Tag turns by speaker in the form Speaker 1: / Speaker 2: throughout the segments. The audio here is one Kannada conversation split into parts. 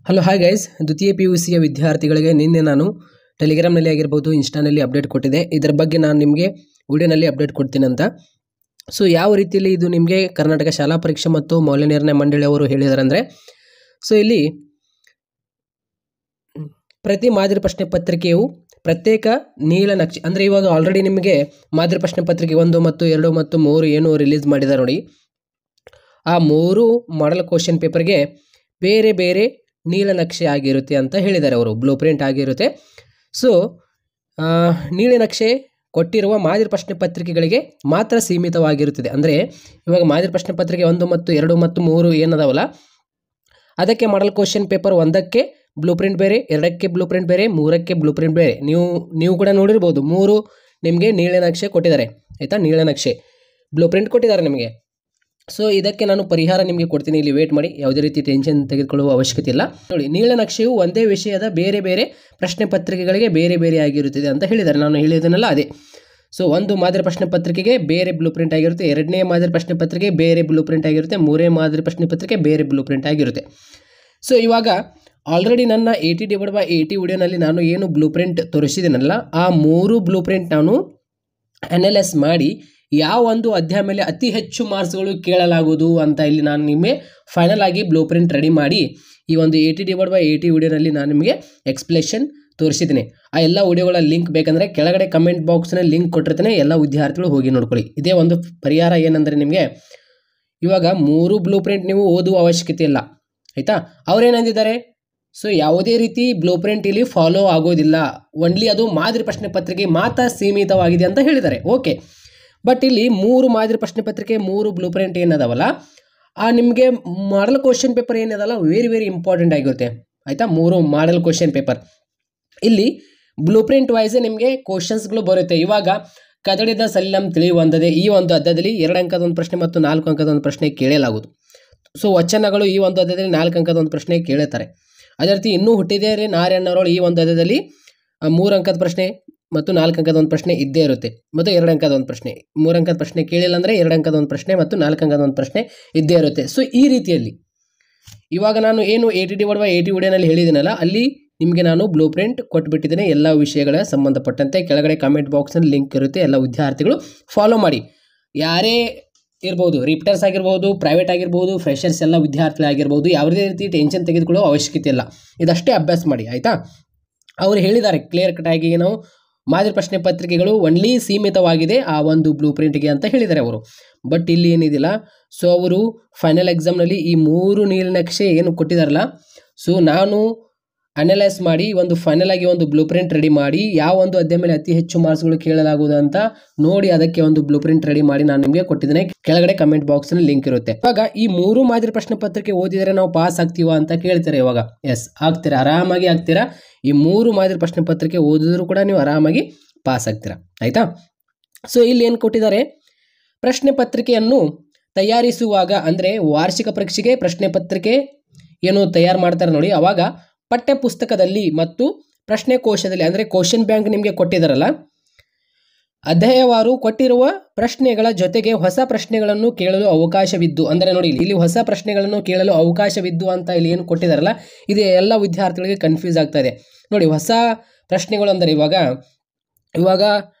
Speaker 1: ಹಲೋ ಹಾಯ್ ಗೈಸ್, ದ್ವಿತೀಯ PUCಯ ವಿದ್ಯಾರ್ಥಿಗಳಿಗೆ ನಿನ್ನೆ ನಾನು ಟೆಲಿಗ್ರಾಮ್ನಲ್ಲಿ ಆಗಿರ್ಬೋದು, ಇನ್ಸ್ಟಾನಲ್ಲಿ ಅಪ್ಡೇಟ್ ಕೊಟ್ಟಿದ್ದೆ. ಇದರ ಬಗ್ಗೆ ನಾನು ನಿಮಗೆ ವಿಡಿಯೋನಲ್ಲಿ ಅಪ್ಡೇಟ್ ಕೊಡ್ತೀನಿ ಅಂತ. ಸೊ ಯಾವ ರೀತಿಯಲ್ಲಿ ಇದು ನಿಮಗೆ ಕರ್ನಾಟಕ ಶಾಲಾ ಪರೀಕ್ಷೆ ಮತ್ತು ಮೌಲ್ಯನಿರ್ಣಯ ಮಂಡಳಿಯವರು ಹೇಳಿದ್ದಾರೆ ಅಂದರೆ, ಸೊ ಇಲ್ಲಿ ಪ್ರತಿ ಮಾದರಿ ಪ್ರಶ್ನೆ ಪತ್ರಿಕೆಯು ಪ್ರತ್ಯೇಕ ನೀಲನಕ್ಷೆ ಅಂದರೆ ಇವಾಗ ಆಲ್ರೆಡಿ ನಿಮಗೆ ಮಾದರಿ ಪ್ರಶ್ನೆ ಪತ್ರಿಕೆ 1 ಮತ್ತು 2 ಮತ್ತು 3 ಏನು ರಿಲೀಸ್ ಮಾಡಿದ್ದಾರೆ ನೋಡಿ, ಆ 3 ಮಾಡೆಲ್ ಕ್ವಶನ್ ಪೇಪರ್ಗೆ ಬೇರೆ ಬೇರೆ ನೀಲನಕ್ಷೆ ಆಗಿರುತ್ತೆ ಅಂತ ಹೇಳಿದ್ದಾರೆ ಅವರು, ಬ್ಲೂ ಪ್ರಿಂಟ್ ಆಗಿರುತ್ತೆ. ಸೊ ನೀಲನಕ್ಷೆ ಕೊಟ್ಟಿರುವ ಮಾದರಿ ಪ್ರಶ್ನೆ ಪತ್ರಿಕೆಗಳಿಗೆ ಮಾತ್ರ ಸೀಮಿತವಾಗಿರುತ್ತದೆ. ಅಂದರೆ ಇವಾಗ ಮಾದರಿ ಪ್ರಶ್ನೆ ಪತ್ರಿಕೆ 1 ಮತ್ತು 2 ಮತ್ತು 3 ಏನದಾವಲ್ಲ, ಅದಕ್ಕೆ ಮಾಡೆಲ್ ಕ್ವಶನ್ ಪೇಪರ್ 1ಕ್ಕೆ ಬ್ಲೂ ಪ್ರಿಂಟ್ ಬೇರೆ, 2ಕ್ಕೆ ಬ್ಲೂ ಪ್ರಿಂಟ್ ಬೇರೆ, 3ಕ್ಕೆ ಬ್ಲೂ ಪ್ರಿಂಟ್ ಬೇರೆ. ನೀವು ಕೂಡ ನೋಡಿರ್ಬೋದು, 3 ನಿಮಗೆ ನೀಲನಕ್ಷೆ ಕೊಟ್ಟಿದ್ದಾರೆ ಆಯಿತಾ, ನೀಲನಕ್ಷೆ ಬ್ಲೂ ಪ್ರಿಂಟ್ ಕೊಟ್ಟಿದ್ದಾರೆ ನಿಮಗೆ. ಸೊ ಇದಕ್ಕೆ ನಾನು ಪರಿಹಾರ ನಿಮಗೆ ಕೊಡ್ತೀನಿ, ಇಲ್ಲಿ ವೇಟ್ ಮಾಡಿ, ಯಾವುದೇ ರೀತಿ ಟೆನ್ಷನ್ ತೆಗೆದುಕೊಳ್ಳುವ ಅವಶ್ಯಕತೆ ಇಲ್ಲ. ನೋಡಿ, ನೀಲನಕ್ಷೆಯು ಒಂದೇ ವಿಷಯದ ಬೇರೆ ಬೇರೆ ಪ್ರಶ್ನೆ ಪತ್ರಿಕೆಗಳಿಗೆ ಬೇರೆ ಬೇರೆ ಆಗಿರುತ್ತದೆ ಅಂತ ಹೇಳಿದ್ದಾರೆ. ನಾನು ಹೇಳಿದನಲ್ಲ ಅದೇ. ಸೊ ಒಂದು ಮಾದರಿ ಪ್ರಶ್ನೆ ಪತ್ರಿಕೆಗೆ ಬೇರೆ ಬ್ಲೂ ಪ್ರಿಂಟ್ ಆಗಿರುತ್ತೆ, 2ನೇ ಮಾದರಿ ಪ್ರಶ್ನೆ ಪತ್ರಿಕೆ ಬೇರೆ ಬ್ಲೂ ಪ್ರಿಂಟ್ ಆಗಿರುತ್ತೆ, 3ನೇ ಮಾದರಿ ಪ್ರಶ್ನೆ ಪತ್ರಿಕೆ ಬೇರೆ ಬ್ಲೂ ಪ್ರಿಂಟ್ ಆಗಿರುತ್ತೆ. ಸೊ ಇವಾಗ ಆಲ್ರೆಡಿ ನನ್ನ 80/80 ವಿಡಿಯೋನಲ್ಲಿ ನಾನು ಏನು ಬ್ಲೂ ಪ್ರಿಂಟ್ ತೋರಿಸಿದ್ದೀನಲ್ಲ, ಆ 3 ಬ್ಲೂ ಪ್ರಿಂಟ್ ನಾನು ಅನಲೈಸ್ ಮಾಡಿ ಯಾವ ಒಂದು ಅಧ್ಯಾಯ ಮೇಲೆ ಅತಿ ಹೆಚ್ಚು ಮಾರ್ಕ್ಸ್ಗಳು ಕೇಳಲಾಗುವುದು ಅಂತ ಇಲ್ಲಿ ನಾನು ನಿಮಗೆ ಫೈನಲ್ ಆಗಿ ಬ್ಲೂ ಪ್ರಿಂಟ್ ರೆಡಿ ಮಾಡಿ ಈ ಒಂದು 80/80 ವಿಡಿಯೋನಲ್ಲಿ ನಾನು ನಿಮಗೆ ಎಕ್ಸ್ಪ್ಲೇಷನ್ ತೋರಿಸಿದ್ದೀನಿ. ಆ ಎಲ್ಲ ವಿಡಿಯೋಗಳ ಲಿಂಕ್ ಬೇಕಂದರೆ ಕೆಳಗಡೆ ಕಮೆಂಟ್ ಬಾಕ್ಸ್ನಲ್ಲಿ ಲಿಂಕ್ ಕೊಟ್ಟಿರ್ತೀನಿ, ಎಲ್ಲ ವಿದ್ಯಾರ್ಥಿಗಳು ಹೋಗಿ ನೋಡ್ಕೊಳ್ಳಿ. ಇದೇ ಒಂದು ಪರಿಹಾರ ಏನಂದರೆ, ನಿಮಗೆ ಇವಾಗ 3 ಬ್ಲೂ ಪ್ರಿಂಟ್ ನೀವು ಓದುವ ಅವಶ್ಯಕತೆ ಇಲ್ಲ ಆಯಿತಾ. ಅವರೇನಂದಿದ್ದಾರೆ, ಸೊ ಯಾವುದೇ ರೀತಿ ಬ್ಲೂ ಪ್ರಿಂಟ್ ಇಲ್ಲಿ ಫಾಲೋ ಆಗೋದಿಲ್ಲ, ಓನ್ಲಿ ಅದು ಮಾದರಿ ಪ್ರಶ್ನೆ ಪತ್ರಿಕೆ ಮಾತ್ರ ಸೀಮಿತವಾಗಿದೆ ಅಂತ ಹೇಳಿದ್ದಾರೆ. ಓಕೆ, ಬಟ್ ಇಲ್ಲಿ 3 ಮಾದರಿ ಪ್ರಶ್ನೆ ಪತ್ರಿಕೆ 3 ಬ್ಲೂ ಪ್ರಿಂಟ್ ಏನದಾವಲ್ಲ, ಆ ನಿಮಗೆ ಮಾಡೆಲ್ ಕ್ವಶನ್ ಪೇಪರ್ ಏನದಲ್ಲ ವೆರಿ ವೆರಿ ಇಂಪಾರ್ಟೆಂಟ್ ಆಗಿರುತ್ತೆ ಆಯಿತಾ. 3 ಮಾಡೆಲ್ ಕ್ವಶನ್ ಪೇಪರ್ ಇಲ್ಲಿ ಬ್ಲೂ ಪ್ರಿಂಟ್ ವೈಸೇ ನಿಮಗೆ ಕ್ವಶನ್ಸ್ಗಳು ಬರುತ್ತೆ. ಇವಾಗ ಕದಡಿದ ಸಲಿಲಂ ತಿಳಿಯುವಂಥದ್ದೇ ಈ ಒಂದು ಅಧ್ಯಾಯದಲ್ಲಿ 2 ಅಂಕದ ಒಂದು ಪ್ರಶ್ನೆ ಮತ್ತು 4 ಅಂಕದ ಒಂದು ಪ್ರಶ್ನೆ ಕೇಳಲಾಗುವುದು. ಸೊ ವಚನಗಳು ಈ ಒಂದು ಅಧ್ಯಾಯದಲ್ಲಿ 4 ಅಂಕದ ಒಂದು ಪ್ರಶ್ನೆ ಕೇಳುತ್ತಾರೆ. ಅದೇ ರೀತಿ ಇನ್ನೂ ಹುಟ್ಟಿದೇ ನಾರಾಯಣರವರು ಈ ಒಂದು ಅಧ್ಯಾಯದಲ್ಲಿ 3 ಅಂಕದ ಪ್ರಶ್ನೆ ಮತ್ತು 4 ಅಂಕದ ಒಂದು ಪ್ರಶ್ನೆ ಇದ್ದೇ ಇರುತ್ತೆ, ಮತ್ತು 2 ಅಂಕದ ಒಂದು ಪ್ರಶ್ನೆ. 3 ಅಂಕದ ಪ್ರಶ್ನೆ ಕೇಳಿಲ್ಲ ಅಂದರೆ 2 ಅಂಕದ ಒಂದು ಪ್ರಶ್ನೆ ಮತ್ತು 4 ಅಂಕದ ಒಂದು ಪ್ರಶ್ನೆ ಇದ್ದೇ ಇರುತ್ತೆ. ಸೊ ಈ ರೀತಿಯಲ್ಲಿ ಇವಾಗ ನಾನು ಏನು 80/80 ವಿಡಿಯೋನಲ್ಲಿ ಹೇಳಿದ್ದೀನಲ್ಲ, ಅಲ್ಲಿ ನಿಮಗೆ ನಾನು ಬ್ಲೂ ಪ್ರಿಂಟ್ ಕೊಟ್ಬಿಟ್ಟಿದ್ದೇನೆ ಎಲ್ಲ ವಿಷಯಗಳ ಸಂಬಂಧಪಟ್ಟಂತೆ. ಕೆಳಗಡೆ ಕಾಮೆಂಟ್ ಬಾಕ್ಸ್ನಲ್ಲಿ ಲಿಂಕ್ ಇರುತ್ತೆ, ಎಲ್ಲ ವಿದ್ಯಾರ್ಥಿಗಳು ಫಾಲೋ ಮಾಡಿ. ಯಾರೇ ಇರ್ಬೋದು, ರಿಪೀಟರ್ಸ್ ಆಗಿರ್ಬೋದು, ಪ್ರೈವೇಟ್ ಆಗಿರ್ಬೋದು, ಫ್ರೆಷರ್ಸ್ ಎಲ್ಲ ವಿದ್ಯಾರ್ಥಿಗಳಾಗಿರ್ಬೋದು, ಯಾವುದೇ ರೀತಿ ಟೆನ್ಷನ್ ತೆಗೆದುಕೊಳ್ಳೋ ಅವಶ್ಯಕತೆ ಇಲ್ಲ, ಇದಷ್ಟೇ ಅಭ್ಯಾಸ ಮಾಡಿ ಆಯಿತಾ. ಅವರು ಹೇಳಿದ್ದಾರೆ ಕ್ಲಿಯರ್ ಕಟ್ ಆಗಿ, ನಾವು ಮಾದರಿ ಪ್ರಶ್ನೆ ಪತ್ರಿಕೆಗಳು ಒನ್ಲಿ ಸೀಮಿತವಾಗಿದೆ ಆ ಒಂದು ಬ್ಲೂ ಪ್ರಿಂಟ್ಗೆ ಅಂತ ಹೇಳಿದ್ದಾರೆ ಅವರು. ಬಟ್ ಇಲ್ಲಿ ಏನಿದಿಲ್ಲ, ಸೊ ಅವರು ಫೈನಲ್ ಎಕ್ಸಾಮ್ನಲ್ಲಿ ಈ 3 ನೀಲನಕ್ಷೆ ಏನು ಕೊಟ್ಟಿದ್ದಾರಲ್ಲ, ಸೊ ನಾನು ಅನಲೈಸ್ ಮಾಡಿ ಒಂದು ಫೈನಲ್ ಆಗಿ ಒಂದು ಬ್ಲೂ ಪ್ರಿಂಟ್ ರೆಡಿ ಮಾಡಿ ಯಾವ ಒಂದು ಅಧ್ಯಾಯ ಮೇಲೆ ಅತಿ ಹೆಚ್ಚು ಮಾರ್ಕ್ಸ್ಗಳು ಕೇಳಲಾಗುವುದು ಅಂತ ನೋಡಿ ಅದಕ್ಕೆ ಒಂದು ಬ್ಲೂ ಪ್ರಿಂಟ್ ರೆಡಿ ಮಾಡಿ ನಾನು ನಿಮಗೆ ಕೊಟ್ಟಿದ್ದೇನೆ. ಕೆಳಗಡೆ ಕಮೆಂಟ್ ಬಾಕ್ಸ್ನಲ್ಲಿ ಲಿಂಕ್ ಇರುತ್ತೆ. ಇವಾಗ ಈ 3 ಮಾದರಿ ಪ್ರಶ್ನೆ ಪತ್ರಿಕೆ ಓದಿದರೆ ನಾವು ಪಾಸ್ ಆಗ್ತೀವಾ ಅಂತ ಕೇಳ್ತಾರೆ. ಇವಾಗ ಎಸ್ ಆಗ್ತೀರಾ, ಆರಾಮಾಗಿ ಆಗ್ತೀರಾ. ಈ 3 ಮಾದರಿ ಪ್ರಶ್ನೆ ಪತ್ರಿಕೆ ಓದಿದ್ರು ಕೂಡ ನೀವು ಆರಾಮಾಗಿ ಪಾಸ್ ಆಗ್ತೀರಾ ಆಯಿತಾ. ಸೊ ಇಲ್ಲಿ ಏನು ಕೊಟ್ಟಿದ್ದಾರೆ, ಪ್ರಶ್ನೆ ಪತ್ರಿಕೆಯನ್ನು ತಯಾರಿಸುವಾಗ ಅಂದರೆ ವಾರ್ಷಿಕ ಪರೀಕ್ಷೆಗೆ ಪ್ರಶ್ನೆ ಪತ್ರಿಕೆ ಏನು ತಯಾರು ಮಾಡ್ತಾರೆ ನೋಡಿ, ಅವಾಗ ಪಠ್ಯ ಪುಸ್ತಕದಲ್ಲಿ ಮತ್ತು ಪ್ರಶ್ನೆ ಕೋಶದಲ್ಲಿ ಅಂದರೆ ಕ್ವಶನ್ ಬ್ಯಾಂಕ್ ನಿಮಗೆ ಕೊಟ್ಟಿದ್ದಾರಲ್ಲ, ಅಧ್ಯಾಯವಾರು ಕೊಟ್ಟಿರುವ ಪ್ರಶ್ನೆಗಳ ಜೊತೆಗೆ ಹೊಸ ಪ್ರಶ್ನೆಗಳನ್ನು ಕೇಳಲು ಅವಕಾಶವಿದ್ದು, ಅಂದರೆ ನೋಡಿ ಇಲ್ಲಿ ಹೊಸ ಪ್ರಶ್ನೆಗಳನ್ನು ಕೇಳಲು ಅವಕಾಶವಿದ್ದು ಅಂತ ಇಲ್ಲಿ ಏನು ಕೊಟ್ಟಿದ್ದಾರಲ್ಲ, ಇದು ಎಲ್ಲ ವಿದ್ಯಾರ್ಥಿಗಳಿಗೆ ಕನ್ಫ್ಯೂಸ್ ಆಗ್ತಾ ಇದೆ ನೋಡಿ. ಹೊಸ ಪ್ರಶ್ನೆಗಳು ಅಂದರೆ ಇವಾಗ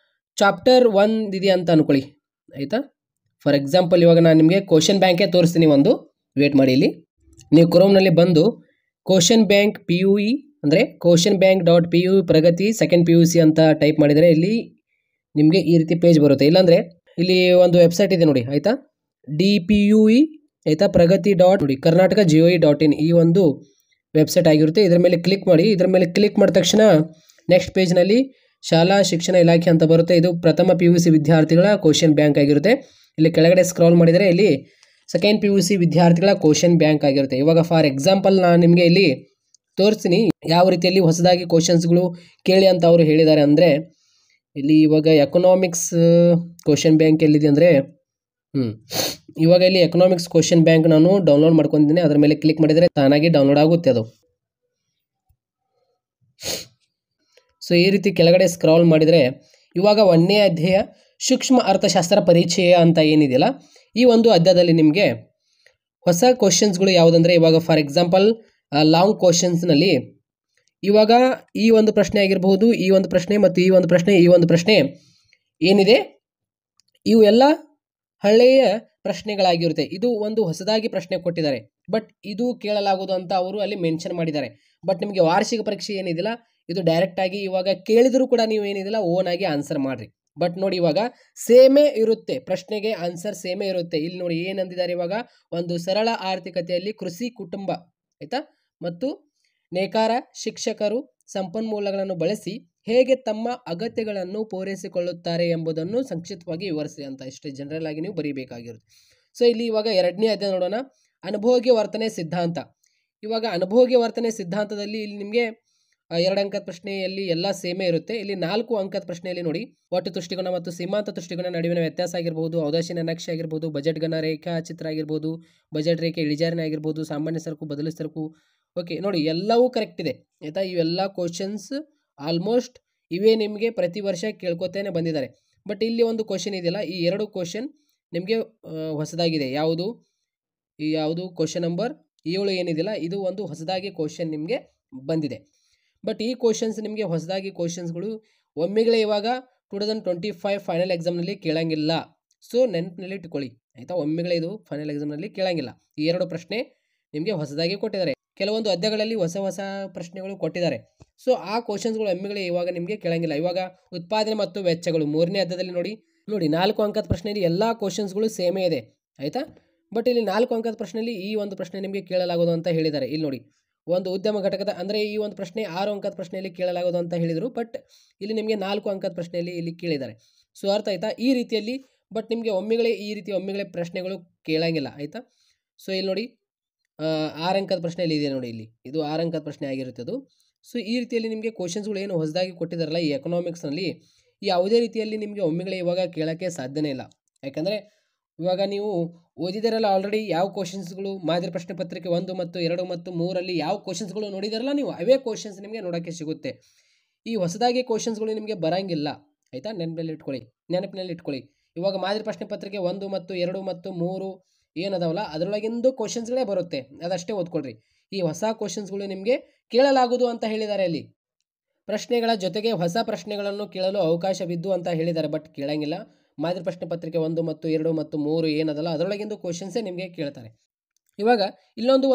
Speaker 1: ಚಾಪ್ಟರ್ 1 ಇದೆ ಅಂತ ಅನ್ಕೊಳ್ಳಿ ಆಯಿತಾ. ಫಾರ್ ಎಕ್ಸಾಂಪಲ್ ಇವಾಗ ನಾನು ನಿಮಗೆ ಕ್ವಶನ್ ಬ್ಯಾಂಕೇ ತೋರಿಸ್ತೀನಿ, ಒಂದು ವೇಟ್ ಮಾಡಿ. ಇಲ್ಲಿ ನೀವು ಕ್ರೋಮ್ನಲ್ಲಿ ಬಂದು ಕ್ವಶನ್ ಬ್ಯಾಂಕ್ PUE ಅಂದರೆ ಕ್ವಶನ್ ಬ್ಯಾಂಕ್ .PUE ಪ್ರಗತಿ ಸೆಕೆಂಡ್ PUC ಅಂತ ಟೈಪ್ ಮಾಡಿದರೆ ಇಲ್ಲಿ ನಿಮಗೆ ಈ ರೀತಿ ಪೇಜ್ ಬರುತ್ತೆ. ಇಲ್ಲಾಂದರೆ ಇಲ್ಲಿ ಒಂದು ವೆಬ್ಸೈಟ್ ಇದೆ ನೋಡಿ ಆಯಿತಾ, DPUE ಆಯಿತಾ, ಪ್ರಗತಿ ನೋಡಿ ಕರ್ನಾಟಕ GOE.in ಈ ಒಂದು ವೆಬ್ಸೈಟ್ ಆಗಿರುತ್ತೆ. ಇದರ ಮೇಲೆ ಕ್ಲಿಕ್ ಮಾಡಿ. ಇದರ ಮೇಲೆ ಕ್ಲಿಕ್ ಮಾಡಿದ ತಕ್ಷಣ ನೆಕ್ಸ್ಟ್ ಪೇಜ್ನಲ್ಲಿ ಶಾಲಾ ಶಿಕ್ಷಣ ಇಲಾಖೆ ಅಂತ ಬರುತ್ತೆ. ಇದು ಪ್ರಥಮ PUC ವಿದ್ಯಾರ್ಥಿಗಳ ಕ್ವಶನ್ ಬ್ಯಾಂಕ್ ಆಗಿರುತ್ತೆ. ಇಲ್ಲಿ ಕೆಳಗಡೆ ಸ್ಕ್ರಾಲ್ ಮಾಡಿದರೆ ಇಲ್ಲಿ ಸೆಕೆಂಡ್ PUC ವಿದ್ಯಾರ್ಥಿಗಳ ಕ್ವಶನ್ ಬ್ಯಾಂಕ್ ಆಗಿರುತ್ತೆ. ಇವಾಗ ಫಾರ್ ಎಕ್ಸಾಂಪಲ್ ನಾನು ನಿಮಗೆ ಇಲ್ಲಿ ತೋರಿಸ್ತೀನಿ ಯಾವ ರೀತಿಯಲ್ಲಿ ಹೊಸದಾಗಿ ಕ್ವಶನ್ಸ್ಗಳು ಕೇಳಿ ಅಂತ ಅವರು ಹೇಳಿದ್ದಾರೆ. ಅಂದರೆ ಇಲ್ಲಿ ಇವಾಗ ಎಕನಾಮಿಕ್ಸ್ ಕ್ವಶನ್ ಬ್ಯಾಂಕ್ ಎಲ್ಲಿದೆ ಅಂದರೆ ಇವಾಗ ಇಲ್ಲಿ ಎಕನಾಮಿಕ್ಸ್ ಕ್ವಶನ್ ಬ್ಯಾಂಕ್ ನಾನು ಡೌನ್ಲೋಡ್ ಮಾಡ್ಕೊಂಡಿದ್ದೀನಿ. ಅದರ ಮೇಲೆ ಕ್ಲಿಕ್ ಮಾಡಿದರೆ ತಾನಾಗಿ ಡೌನ್ಲೋಡ್ ಆಗುತ್ತೆ ಅದು. ಸೊ ಈ ರೀತಿ ಕೆಳಗಡೆ ಸ್ಕ್ರಾಲ್ ಮಾಡಿದರೆ ಇವಾಗ 1ನೇ ಅಧ್ಯಾಯ ಸೂಕ್ಷ್ಮ ಅರ್ಥಶಾಸ್ತ್ರ ಪರಿಚಯ ಅಂತ ಏನಿದೆಯಲ್ಲ, ಈ ಒಂದು ಅಧ್ಯಾಯದಲ್ಲಿ ನಿಮಗೆ ಹೊಸ ಕ್ವಶನ್ಸ್ಗಳು ಯಾವುದಂದರೆ ಇವಾಗ ಫಾರ್ ಎಕ್ಸಾಂಪಲ್ ಲಾಂಗ್ ಕ್ವಶನ್ಸ್ನಲ್ಲಿ ಇವಾಗ ಈ ಒಂದು ಪ್ರಶ್ನೆ ಆಗಿರಬಹುದು, ಈ ಒಂದು ಪ್ರಶ್ನೆ ಮತ್ತು ಈ ಒಂದು ಪ್ರಶ್ನೆ ಏನಿದೆ ಇವು ಎಲ್ಲ ಹಳೆಯ ಪ್ರಶ್ನೆಗಳಾಗಿರುತ್ತೆ. ಇದು ಒಂದು ಹೊಸದಾಗಿ ಪ್ರಶ್ನೆ ಕೊಟ್ಟಿದ್ದಾರೆ, ಬಟ್ ಇದು ಕೇಳಲಾಗುವುದು ಅಂತ ಅವರು ಅಲ್ಲಿ ಮೆನ್ಷನ್ ಮಾಡಿದ್ದಾರೆ. ಬಟ್ ನಿಮಗೆ ವಾರ್ಷಿಕ ಪರೀಕ್ಷೆ ಏನಿದಿಲ್ಲ ಇದು ಡೈರೆಕ್ಟ್ ಆಗಿ ಇವಾಗ ಕೇಳಿದರೂ ಕೂಡ ನೀವು ಏನಿದಿಲ್ಲ ಓನ್ ಆಗಿ ಆನ್ಸರ್ ಮಾಡ್ರಿ. ಬಟ್ ನೋಡಿ ಇವಾಗ ಸೇಮೇ ಇರುತ್ತೆ, ಪ್ರಶ್ನೆಗೆ ಆನ್ಸರ್ ಸೇಮೇ ಇರುತ್ತೆ. ಇಲ್ಲಿ ನೋಡಿ ಏನಂದಿದ್ದಾರೆ ಇವಾಗ, ಒಂದು ಸರಳ ಆರ್ಥಿಕತೆಯಲ್ಲಿ ಕೃಷಿ ಕುಟುಂಬ ಆಯ್ತಾ ಮತ್ತು ನೇಕಾರ ಶಿಕ್ಷಕರು ಸಂಪನ್ಮೂಲಗಳನ್ನು ಬಳಸಿ ಹೇಗೆ ತಮ್ಮ ಅಗತ್ಯಗಳನ್ನು ಪೂರೈಸಿಕೊಳ್ಳುತ್ತಾರೆ ಎಂಬುದನ್ನು ಸಂಕ್ಷಿಪ್ತವಾಗಿ ವಿವರಿಸಿ ಅಂತ ಇಷ್ಟೇ ಜನರಲ್ ಆಗಿ ನೀವು ಬರೀಬೇಕಾಗಿರುತ್ತೆ. ಸೊ ಇಲ್ಲಿ ಇವಾಗ 2ನೇ ಅಧ್ಯಾಯ ನೋಡೋಣ, ಅನುಭೋಗ್ಯ ವರ್ತನೆ ಸಿದ್ಧಾಂತ. ಇವಾಗ ಅನುಭೋಗ್ಯ ವರ್ತನೆ ಸಿದ್ಧಾಂತದಲ್ಲಿ ಇಲ್ಲಿ ನಿಮಗೆ 2 ಅಂಕದ ಪ್ರಶ್ನೆಯಲ್ಲಿ ಎಲ್ಲ ಸೇಮೇ ಇರುತ್ತೆ. ಇಲ್ಲಿ 4 ಅಂಕದ ಪ್ರಶ್ನೆಯಲ್ಲಿ ನೋಡಿ, ಒಟ್ಟು ತುಷ್ಟಿಕೋನ ಮತ್ತು ಸೀಮಾಂತ ತುಷ್ಟಿಕೋನ ನಡುವಿನ ವ್ಯತ್ಯಾಸ ಆಗಿರ್ಬೋದು, ಔದಾಸೀನ್ಯ ನಕ್ಷೆ ಆಗಿರ್ಬೋದು, ಬಜೆಟ್ ಗಣ ರೇಖಾಚಿತ್ರ ಆಗಿರ್ಬೋದು, ಬಜೆಟ್ ರೇಖೆ ಇಳಿಜಾರಿನ ಆಗಿರ್ಬೋದು, ಸಾಮಾನ್ಯ ಸರಕು ಬದಲು ಸರಕು. ಓಕೆ ನೋಡಿ ಎಲ್ಲವೂ ಕರೆಕ್ಟ್ ಇದೆ ಆಯಿತಾ. ಇವೆಲ್ಲ ಕ್ವಶನ್ಸ್ ಆಲ್ಮೋಸ್ಟ್ ಇವೇ ನಿಮಗೆ ಪ್ರತಿ ವರ್ಷ ಕೇಳ್ಕೊತೇನೆ ಬಂದಿದ್ದಾರೆ. ಬಟ್ ಇಲ್ಲಿ ಒಂದು ಕ್ವಶನ್ ಇದೆಯಲ್ಲ, ಈ 2 ಕ್ವಶನ್ ನಿಮಗೆ ಹೊಸದಾಗಿದೆ. ಯಾವುದು ಕ್ವಶನ್ ನಂಬರ್ 7 ಏನಿದೆಯಲ್ಲ ಇದು ಒಂದು ಹೊಸದಾಗಿ ಕ್ವಶನ್ ನಿಮಗೆ ಬಂದಿದೆ. ಬಟ್ ಈ ಕ್ವಶನ್ಸ್ ನಿಮಗೆ ಹೊಸದಾಗಿ ಕ್ವಶನ್ಸ್ಗಳು ಒಮ್ಮೆಗಳೇ ಇವಾಗ 2025 ಫೈನಲ್ ಎಕ್ಸಾಮ್ನಲ್ಲಿ ಕೇಳಂಗಿಲ್ಲ. ಸೊ ನೆನಪಿನಲ್ಲಿ ಇಟ್ಕೊಳ್ಳಿ ಆಯಿತಾ, ಒಮ್ಮೆಗಳೇ ಇದು ಫೈನಲ್ ಎಕ್ಸಾಮ್ನಲ್ಲಿ ಕೇಳಂಗಿಲ್ಲ. ಈ 2 ಪ್ರಶ್ನೆ ನಿಮಗೆ ಹೊಸದಾಗಿ ಕೊಟ್ಟಿದ್ದಾರೆ. ಕೆಲವೊಂದು ಅಧ್ಯಾಯಗಳಲ್ಲಿ ಹೊಸ ಪ್ರಶ್ನೆಗಳು ಕೊಟ್ಟಿದ್ದಾರೆ. ಸೊ ಆ ಕ್ವಶನ್ಸ್ಗಳು ಒಮ್ಮೆಗಳೇ ಇವಾಗ ನಿಮಗೆ ಕೇಳಂಗಿಲ್ಲ. ಇವಾಗ ಉತ್ಪಾದನೆ ಮತ್ತು ವೆಚ್ಚಗಳು 3ನೇ ಅಧ್ಯಾಯದಲ್ಲಿ ನೋಡಿ 4 ಅಂಕದ ಪ್ರಶ್ನೆಯಲ್ಲಿ ಎಲ್ಲ ಕ್ವಶನ್ಸ್ಗಳು ಸೇಮೇ ಇದೆ ಆಯಿತಾ. ಬಟ್ ಇಲ್ಲಿ 4 ಅಂಕದ ಪ್ರಶ್ನೆಯಲ್ಲಿ ಈ ಒಂದು ಪ್ರಶ್ನೆ ನಿಮಗೆ ಕೇಳಲಾಗೋದು ಅಂತ ಹೇಳಿದ್ದಾರೆ. ಇಲ್ಲಿ ನೋಡಿ ಒಂದು ಉದ್ಯಮ ಘಟಕದ ಅಂದರೆ ಈ ಒಂದು ಪ್ರಶ್ನೆ 6 ಅಂಕದ ಪ್ರಶ್ನೆಯಲ್ಲಿ ಕೇಳಲಾಗೋದು ಅಂತ ಹೇಳಿದರು. ಬಟ್ ಇಲ್ಲಿ ನಿಮಗೆ 4 ಅಂಕದ ಪ್ರಶ್ನೆಯಲ್ಲಿ ಇಲ್ಲಿ ಕೇಳಿದ್ದಾರೆ. ಸೊ ಅರ್ಥ ಆಯ್ತಾ ಈ ರೀತಿಯಲ್ಲಿ. ಬಟ್ ನಿಮಗೆ ಒಮ್ಮೆಗಳೇ ಪ್ರಶ್ನೆಗಳು ಕೇಳಂಗಿಲ್ಲ ಆಯಿತಾ. ಸೊ ಇಲ್ಲಿ ನೋಡಿ 6 ಅಂಕದ ಪ್ರಶ್ನೆಯಲ್ಲಿ ಇದೆ ನೋಡಿ, ಇಲ್ಲಿ ಇದು 6 ಅಂಕದ ಪ್ರಶ್ನೆ ಆಗಿರುತ್ತೆ ಅದು. ಸೊ ಈ ರೀತಿಯಲ್ಲಿ ನಿಮಗೆ ಕ್ವಶನ್ಸ್ಗಳು ಏನು ಹೊಸದಾಗಿ ಕೊಟ್ಟಿದ್ದಾರಲ್ಲ ಈ ಎಕನಾಮಿಕ್ಸ್ನಲ್ಲಿ, ಯಾವುದೇ ರೀತಿಯಲ್ಲಿ ನಿಮಗೆ ಒಮ್ಮೆಗಳೇ ಇವಾಗ ಕೇಳೋಕ್ಕೆ ಸಾಧ್ಯನೇ ಇಲ್ಲ. ಯಾಕಂದರೆ ಇವಾಗ ನೀವು ಓದಿದಿರಲ್ಲ ಆಲ್ರೆಡಿ ಯಾವ ಕ್ವಶನ್ಸ್ಗಳು ಮಾದರಿ ಪ್ರಶ್ನೆ ಪತ್ರಿಕೆ 1 ಮತ್ತು 2 ಮತ್ತು 3 ಯಾವ ಕ್ವಶನ್ಸ್ಗಳು ನೋಡಿದಾರಲ್ಲ ನೀವು, ಅವೇ ಕ್ವಶನ್ಸ್ ನಿಮಗೆ ನೋಡೋಕ್ಕೆ ಸಿಗುತ್ತೆ. ಈ ಹೊಸದಾಗಿ ಕ್ವಶನ್ಸ್ಗಳು ನಿಮಗೆ ಬರೋಂಗಿಲ್ಲ ಆಯಿತಾ. ನೆನಪಿನಲ್ಲಿ ಇಟ್ಕೊಳ್ಳಿ. ಇವಾಗ ಮಾದರಿ ಪ್ರಶ್ನೆ ಪತ್ರಿಕೆ 1 ಮತ್ತು 2 ಮತ್ತು 3 ಏನದಾವಲ್ಲ ಅದರೊಳಗಿಂದು ಕ್ವಶನ್ಸ್ಗಳೇ ಬರುತ್ತೆ, ಅದಷ್ಟೇ ಓದ್ಕೊಳ್ರಿ. ಈ ಹೊಸ ಕ್ವಶನ್ಸ್ಗಳು ನಿಮಗೆ ಕೇಳಲಾಗುವುದು ಅಂತ ಹೇಳಿದ್ದಾರೆ. ಅಲ್ಲಿ ಪ್ರಶ್ನೆಗಳ ಜೊತೆಗೆ ಹೊಸ ಪ್ರಶ್ನೆಗಳನ್ನು ಕೇಳಲು ಅವಕಾಶವಿದ್ದು ಅಂತ ಹೇಳಿದ್ದಾರೆ. ಬಟ್ ಕೇಳಂಗಿಲ್ಲ. ಮಾದರಿ ಪ್ರಶ್ನೆ ಪತ್ರಿಕೆ 1 ಮತ್ತು 2 ಮತ್ತು 3 ಏನದಲ್ಲ ಅದರೊಳಗಿಂದು ಕ್ವಶನ್ಸೇ ನಿಮಗೆ ಕೇಳ್ತಾರೆ. ಇವಾಗ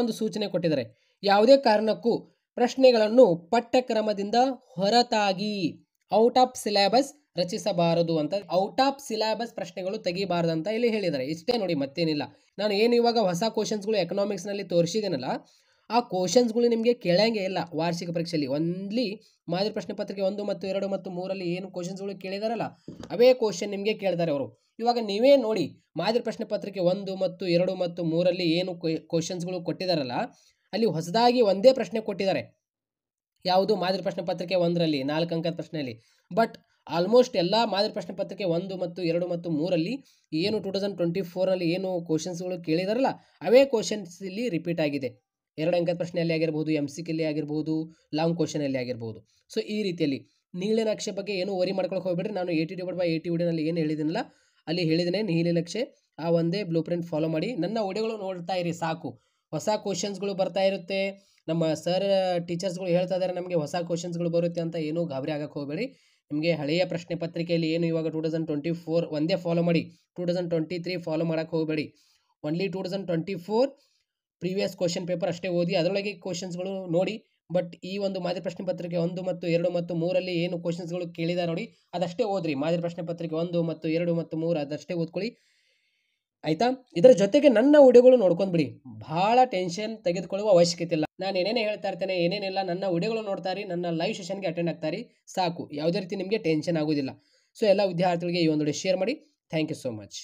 Speaker 1: ಒಂದು ಸೂಚನೆ ಕೊಟ್ಟಿದ್ದಾರೆ, ಯಾವುದೇ ಕಾರಣಕ್ಕೂ ಪ್ರಶ್ನೆಗಳನ್ನು ಪಠ್ಯಕ್ರಮದಿಂದ ಹೊರತಾಗಿ ಔಟ್ ಆಫ್ ಸಿಲೆಬಸ್ ರಚಿಸಬಾರದು ಅಂತ. ಔಟ್ ಆಫ್ ಸಿಲೆಬಸ್ ಪ್ರಶ್ನೆಗಳು ತೆಗಿಬಾರ್ದು ಅಂತ ಇಲ್ಲಿ ಹೇಳಿದ್ದಾರೆ. ಇಷ್ಟೇ ನೋಡಿ, ಮತ್ತೇನಿಲ್ಲ. ನಾನು ಏನು ಇವಾಗ ಹೊಸ ಕ್ವಶನ್ಸ್ಗಳು ಎಕನಾಮಿಕ್ಸ್ನಲ್ಲಿ ತೋರಿಸಿದ್ದೇನಲ್ಲ ಆ ಕ್ವಶನ್ಸ್ಗಳು ನಿಮಗೆ ಕೇಳಂಗೇ ಇಲ್ಲ ವಾರ್ಷಿಕ ಪರೀಕ್ಷೆಯಲ್ಲಿ. ಓನ್ಲಿ ಮಾದರಿ ಪ್ರಶ್ನೆ ಪತ್ರಿಕೆ 1 ಮತ್ತು 2 ಮತ್ತು 3 ಏನು ಕ್ವಶನ್ಸ್ಗಳು ಕೇಳಿದಾರಲ್ಲ ಅವೇ ಕ್ವಶನ್ ನಿಮಗೆ ಕೇಳ್ತಾರೆ ಅವರು. ಇವಾಗ ನೀವೇ ನೋಡಿ ಮಾದರಿ ಪ್ರಶ್ನೆ ಪತ್ರಿಕೆ 1 ಮತ್ತು 2 ಮತ್ತು 3 ಏನು ಕ್ವಶನ್ಸ್ಗಳು ಕೊಟ್ಟಿದ್ದಾರಲ್ಲ ಅಲ್ಲಿ ಹೊಸದಾಗಿ ಒಂದೇ ಪ್ರಶ್ನೆ ಕೊಟ್ಟಿದ್ದಾರೆ. ಯಾವುದು ಮಾದರಿ ಪ್ರಶ್ನೆ ಪತ್ರಿಕೆ 1ರಲ್ಲಿ 4 ಅಂಕದ ಪ್ರಶ್ನೆಯಲ್ಲಿ. ಬಟ್ ಆಲ್ಮೋಸ್ಟ್ ಎಲ್ಲ ಮಾದರಿ ಪ್ರಶ್ನೆ ಪತ್ರಿಕೆ 1 ಮತ್ತು 2 ಮತ್ತು 3 ಏನು 2024ನಲ್ಲಿ ಏನು ಕ್ವಶನ್ಸ್ಗಳು ಕೇಳಿದಾರಲ್ಲ ಅವೇ ಕ್ವಶನ್ಸ್ ಇಲ್ಲಿ ರಿಪೀಟ್ ಆಗಿದೆ. 2 ಅಂಕದ ಪ್ರಶ್ನೆಯಲ್ಲಿ ಆಗಿರ್ಬೋದು, MCQಲ್ಲಿ ಆಗಿರ್ಬೋದು, ಲಾಂಗ್ ಕ್ವಶನಲ್ಲಿ ಆಗಿರ್ಬೋದು. ಸೊ ಈ ರೀತಿಯಲ್ಲಿ ನೀಲಿ ನಕ್ಷೆ ಬಗ್ಗೆ ಏನು ವರಿ ಮಾಡ್ಕೊಳಕ್ಕೆ ಹೋಗ್ಬೇಡ್ರಿ. ನಾನು 80/80 ವಿಡಿಯೋನಲ್ಲಿ ಏನು ಹೇಳಿದ್ದೀನಲ್ಲ ಅಲ್ಲಿ ಹೇಳಿದ್ದೇನೆ. ನೀಲಿ ನಕ್ಷೆ ಆ ಒಂದೇ ಬ್ಲೂ ಪ್ರಿಂಟ್ ಫಾಲೋ ಮಾಡಿ ನನ್ನ ವಿಡಿಯೋಗಳು ನೋಡ್ತಾ ಇರಿ ಸಾಕು. ಹೊಸ ಕ್ವಶನ್ಸ್ಗಳು ಬರ್ತಾ ಇರುತ್ತೆ, ನಮ್ಮ ಸರ್ ಟೀಚರ್ಸ್ಗಳು ಹೇಳ್ತಾ ಇದ್ದಾರೆ ನಮಗೆ ಹೊಸ ಕ್ವಶನ್ಸ್ಗಳು ಬರುತ್ತೆ ಅಂತ ಏನೂ ಗಾಬರಿ ಆಗಕ್ಕೆ ಹೋಗಬೇಡಿ. ನಿಮಗೆ ಹಳೆಯ ಪ್ರಶ್ನೆ ಪತ್ರಿಕೆಯಲ್ಲಿ ಏನು ಇವಾಗ 2024 ಒಂದೇ ಫಾಲೋ ಮಾಡಿ, 2023 ಫಾಲೋ ಮಾಡೋಕ್ಕೆ ಹೋಗಬೇಡಿ. ಓನ್ಲಿ 2024 ಪ್ರೀವಿಯಸ್ ಕ್ವಶನ್ ಪೇಪರ್ ಅಷ್ಟೇ ಓದಿ, ಅದರೊಳಗೆ ಕ್ವಶನ್ಸ್ಗಳು ನೋಡಿ. ಬಟ್ ಈ ಒಂದು ಮಾದರಿ ಪ್ರಶ್ನೆ ಪತ್ರಿಕೆ 1 ಮತ್ತು 2 ಮತ್ತು 3 ಏನು ಕ್ವಶನ್ಸ್ಗಳು ಕೇಳಿದ ನೋಡಿ ಅದಷ್ಟೇ ಓದ್ರಿ. ಮಾದರಿ ಪ್ರಶ್ನೆ ಪತ್ರಿಕೆ 1 ಮತ್ತು 2 ಮತ್ತು 3 ಅದಷ್ಟೇ ಓದ್ಕೊಳ್ಳಿ ಆಯಿತಾ. ಇದರ ಜೊತೆಗೆ ನನ್ನ ವಿಡಿಯೋಗಳು ನೋಡ್ಕೊಂಡ್ಬಿಡಿ, ಭಾಳ ಟೆನ್ಷನ್ ತೆಗೆದುಕೊಳ್ಳುವ ಅವಶ್ಯಕತೆ ಇಲ್ಲ. ನಾನು ಏನೇನೇ ಹೇಳ್ತಾ ಇರ್ತೇನೆ ಏನೇನಿಲ್ಲ ನನ್ನ ವಿಡಿಯೋಗಳು ನೋಡ್ತಾ ಇರಿ, ನನ್ನ ಲೈವ್ ಸೆಷನ್ಗೆ ಅಟೆಂಡ್ ಆಗ್ತಾರಿ ಸಾಕು. ಯಾವುದೇ ರೀತಿ ನಿಮಗೆ ಟೆನ್ಷನ್ ಆಗೋದಿಲ್ಲ. ಸೊ ಎಲ್ಲ ವಿದ್ಯಾರ್ಥಿಗಳಿಗೆ ಈ ಒಂದು ವಿಡಿಯೋ ಶೇರ್ ಮಾಡಿ. Thank you so much.